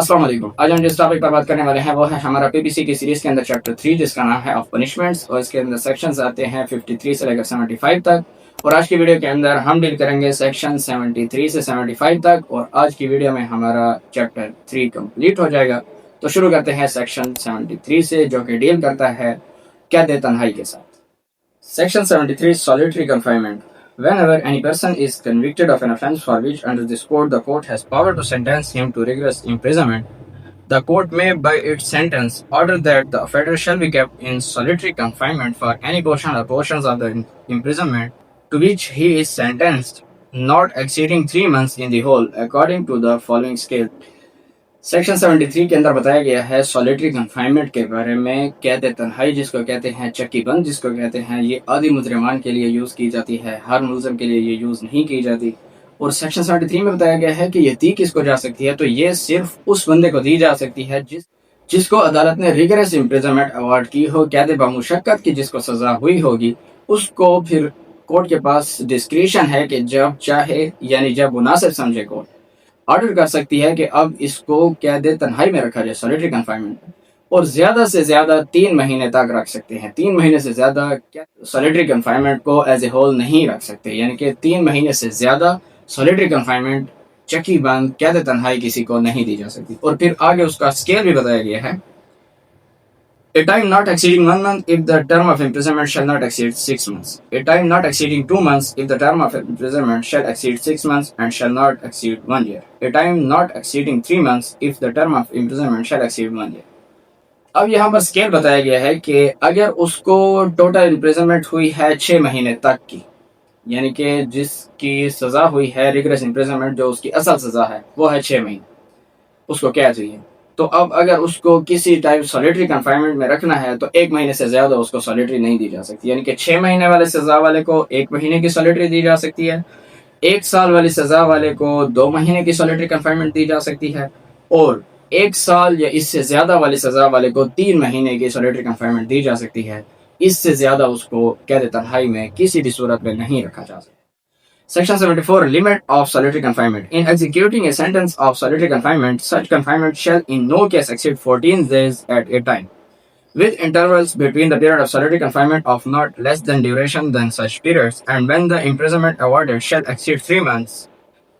अस्सलाम वालेकुम। आज हम जिस टॉपिक पर बात करने वाले हैं वो है हमारा पीपीसी की सीरीज के अंदर चैप्टर 3 जिसका नाम है ऑफ पनिशमेंट्स और इसके अंदर सेक्शंस आते हैं 53 से लेकर 75 तक। और आज की वीडियो के अंदर हम डील करेंगे सेक्शन 73 से 75 तक और आज की वीडियो में हमारा चैप्टर 3 कंप्लीट हो जाएगा। तो शुरू करते हैं सेक्शन 73 से जो कि डील करता है कैद तन्हाई के साथ। Section 73 Solitary Confinement. Whenever any person is convicted of an offence for which under this code the court has power to sentence him to rigorous imprisonment, the court may by its sentence order that the offender shall be kept in solitary confinement for any portion or portions of the imprisonment to which he is sentenced, not exceeding 3 months in the whole, according to the following scale. Section 73 के अंदर बताया गया है solitary confinement के बारे में। कैद तन्हाई जिसको कहते हैं, चक्की बंद जिसको कहते हैं, ये आदि मुजरिमान के लिए यूज़ की जाती है, हर मुलजम के लिए ये यूज़ नहीं की जाती। और सेक्शन 73 में बताया गया है कि ये दी किसको जा सकती है, तो ये सिर्फ उस बंदे को दी जा सकती है जिसको अदालत ने रिगरस इम्प्रिजनमेंट अवार्ड की हो, कैद बामुशक्कत की जिसको सजा हुई होगी, उसको फिर कोर्ट के पास डिस्क्रिशन है कि जब चाहे यानी जब मुनासिब समझे कोर्ट ऑर्डर कर सकती है कि अब इसको कैद तन्हाई में रखा जाए, सॉलिटरी कन्फाइनमेंट, और ज्यादा से ज्यादा 3 महीने तक रख सकते हैं। 3 महीने से ज्यादा सॉलिटरी कन्फाइनमेंट को एज ए होल नहीं रख सकते, यानी कि 3 महीने से ज्यादा सॉलिटरी कन्फाइनमेंट चक्की बंद कैद तन्हाई किसी को नहीं दी जा सकती। और फिर आगे उसका स्केल भी बताया गया है, A time not exceeding 1 month if the term of imprisonment shall not exceed 6 months. A time not exceeding 2 months if the term of imprisonment shall exceed 6 months and shall not exceed 1 year. A time not exceeding 3 months if the term of imprisonment shall exceed 1 year. अब यहाँ पर scale बताया गया है कि अगर उसको total imprisonment हुई है 6 महीने तक की, यानी कि जिसकी सजा हुई है रिगरस इम्प्रिजनमेंट, जो उसकी असल सजा है वो है 6 महीने, उसको कैद हुई है। तो अब अगर उसको किसी टाइप सॉलिटरी कन्फाइनमेंट में रखना है तो 1 महीने से ज्यादा उसको सॉलिटरी नहीं दी जा सकती, यानी कि 6 महीने वाले सजा वाले को 1 महीने की सॉलिटरी दी जा सकती है, 1 साल वाली सजा वाले को 2 महीने की सॉलिटरी कन्फाइनमेंट दी जा सकती है, और 1 साल या इससे ज्यादा वाली सजा वाले को 3 महीने की सॉलिटरी कन्फाइनमेंट दी जा सकती है। इससे ज्यादा उसको कैद तन्हाई में किसी भी सूरत में नहीं रखा जा सकता। Section 74 Limit of solitary confinement. In executing a sentence of solitary confinement, such confinement shall in no case exceed 14 days at a time, with intervals between the period of solitary confinement of not less than duration than such periods, and when the imprisonment awarded shall exceed 3 months,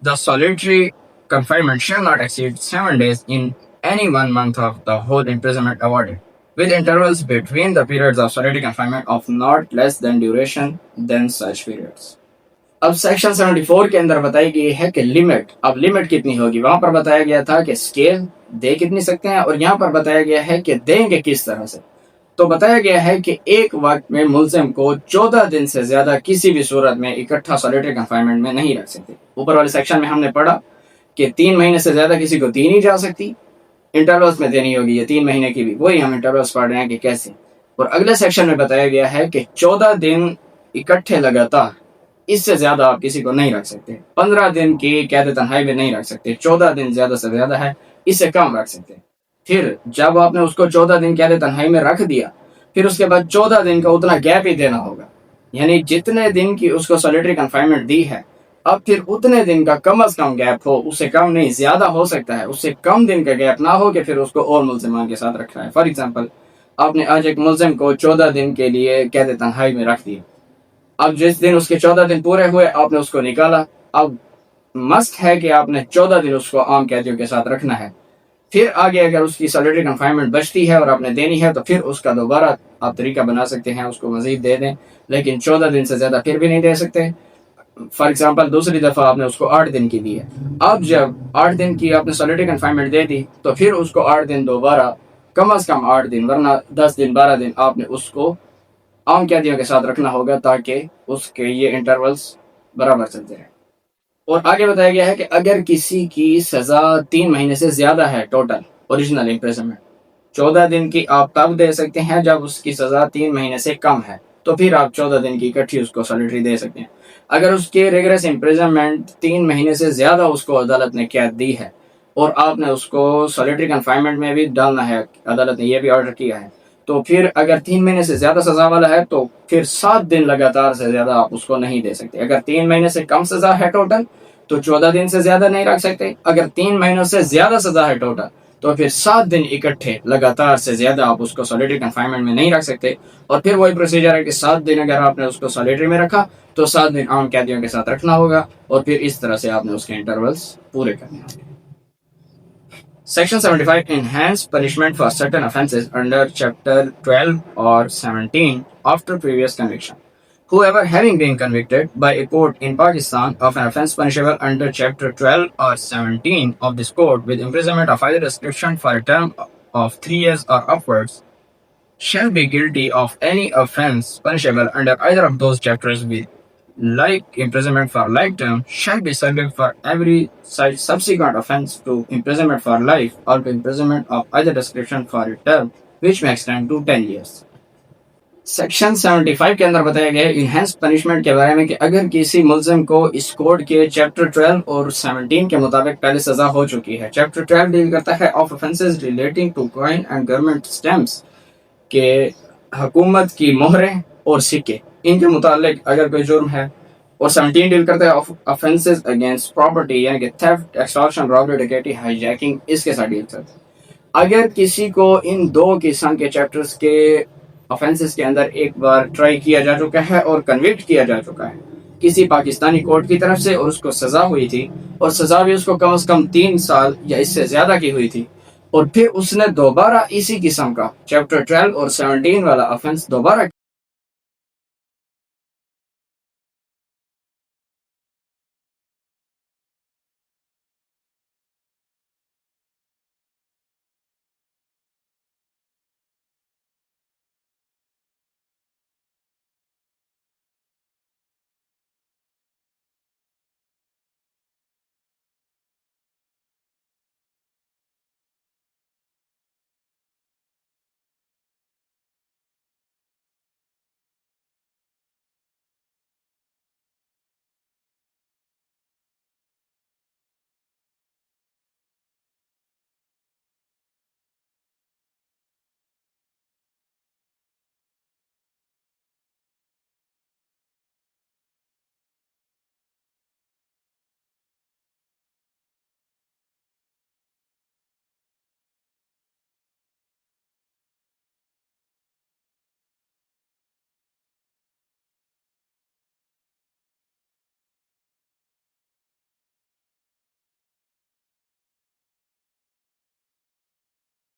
the solitary confinement shall not exceed 7 days in any 1 month of the whole imprisonment awarded, with intervals between the periods of solitary confinement of not less than duration than such periods. अब section 74 के अंदर बताई गई है कि limit, अब limit कितनी होगी। वहां पर बताया गया था कि स्केल दे कितनी सकते हैं, और यहाँ पर बताया गया है कि देंगे किस तरह से। तो बताया गया है कि एक वक्त में मुलजिम को 14 दिन से ज्यादा किसी भी सूरत में इकट्ठा सॉलिटरी कन्फाइनमेंट में नहीं रख सकते। ऊपर वाले सेक्शन में हमने पढ़ा कि 3 महीने से ज्यादा किसी को दी नहीं जा सकती, इंटरवल्स में देनी होगी, ये 3 महीने की भी, वही हम इंटरवल्स पढ़ रहे हैं कि कैसे। और अगले सेक्शन में बताया गया है कि 14 दिन इकट्ठे लगातार, इससे ज्यादा आप किसी को नहीं रख सकते। 15 दिन की कैद तन्हाई में नहीं रख सकते, 14 दिन ज्यादा से ज्यादा है, इससे कम रख सकते। फिर जब आपने उसको 14 दिन कैद तन्हाई में रख दिया, फिर उसके बाद 14 दिन का उतना गैप ही देना होगा, यानी जितने दिन की उसको सॉलिटरी कन्फाइनमेंट दी है, अब फिर उतने दिन का कम अज कम गैप हो, उससे कम नहीं, ज्यादा हो सकता है, उससे कम दिन का गैप ना हो कि फिर उसको और मुलजिमान के साथ रखा है। फॉर एग्जाम्पल, आपने आज एक मुलजिम को 14 दिन के लिए कैद तन्हाई में रख दिया, अब जिस दिन उसके 14 दिन पूरे हुए आपने उसको निकाला, अब मस्ट है कि आपने 14 दिन उसको आम कैदियों के साथ रखना है। फिर आगे अगर उसकी सॉलिटरी कन्फाइनमेंट बचती है और आपने देनी है तो फिर उसका दोबारा आप तरीका बना सकते हैं, उसको मजीद दे दें, लेकिन 14 दिन से ज्यादा फिर भी नहीं दे सकते। फॉर एग्जाम्पल, दूसरी दफा आपने उसको 8 दिन की दी है, अब जब 8 दिन की आपने सॉलिटरी कन्फाइनमेंट दे दी तो फिर उसको 8 दिन दोबारा, कम अज कम 8 दिन, वरना 10 दिन 12 दिन आपने उसको आम कैदियों के साथ रखना होगा ताकि उसके ये इंटरवल्स बराबर चलते रहे। और आगे बताया गया है कि अगर किसी की सजा 3 महीने से ज्यादा है टोटल ओरिजिनल इम्प्रिजनमेंट, 14 दिन की आप तब दे सकते हैं जब उसकी सजा 3 महीने से कम है, तो फिर आप 14 दिन की इकट्ठी उसको सॉलिटरी दे सकते हैं। अगर उसके रिगरस इम्प्रिजनमेंट 3 महीने से ज्यादा उसको अदालत ने कैद दी है और आपने उसको सॉलिटरी कन्फाइनमेंट में भी डालना है, अदालत ने यह भी ऑर्डर किया है, तो फिर अगर 3 महीने से ज्यादा सजा वाला है तो फिर 7 दिन लगातार से ज्यादा आप उसको नहीं दे सकते। अगर 3 महीने से कम सजा है टोटल तो 14 दिन से ज्यादा नहीं रख सकते। अगर 3 महीनों से ज्यादा सजा है टोटल तो फिर 7 दिन इकट्ठे लगातार से ज्यादा आप उसको सॉलिटरी कन्फाइनमेंट में नहीं रख सकते। और फिर वही प्रोसीजर है कि 7 दिन अगर आपने उसको सॉलिटरी में रखा तो 7 दिन आम कैदियों के साथ रखना होगा और फिर इस तरह से आपने उसके इंटरवल्स पूरे करने होंगे। Section 75 enhanced punishment for certain offences under Chapter 12 or 17 after previous conviction. Whoever having been convicted by a court in Pakistan of an offence punishable under Chapter 12 or 17 of this code with imprisonment of either description for a term of 3 years or upwards shall be guilty of any offence punishable under either of those chapters with like imprisonment for life term shall be subject for every such subsequent offence to imprisonment for life or to imprisonment of either description for a term which may extend to 10 years. Section 75 के अंदर बताया गया है enhance punishment के बारे में कि अगर किसी मुल्जिम को इस कोड के चैप्टर 12 और 17 के मुताबिक पहले सजा हो चुकी है। चैप्टर 12 डील करता है of offences relating to coin and government stamps के हुकूमत की मोहरें और सिक्के इनके मुतालिक अगर कोई जुर्म है। और 17 डील करता है ऑफेंसेस अगेंस्ट प्रॉपर्टी यानी कि थेफ्ट, एक्सटॉर्शन, रॉबरी, डकैती, हाईजैकिंग इसके साथ डील करता है। अगर किसी को इन दो किस्म के चैप्टर्स के ऑफेंसेस के अंदर एक बार ट्राई किया जा चुका है और कन्विक्ट किया जा चुका है किसी पाकिस्तानी कोर्ट की तरफ से और उसको सजा हुई थी और सजा भी उसको कम से कम 3 साल या इससे ज्यादा की हुई थी और फिर उसने दोबारा इसी किस्म का चैप्टर 12 और 17 वाला ऑफेंस दोबारा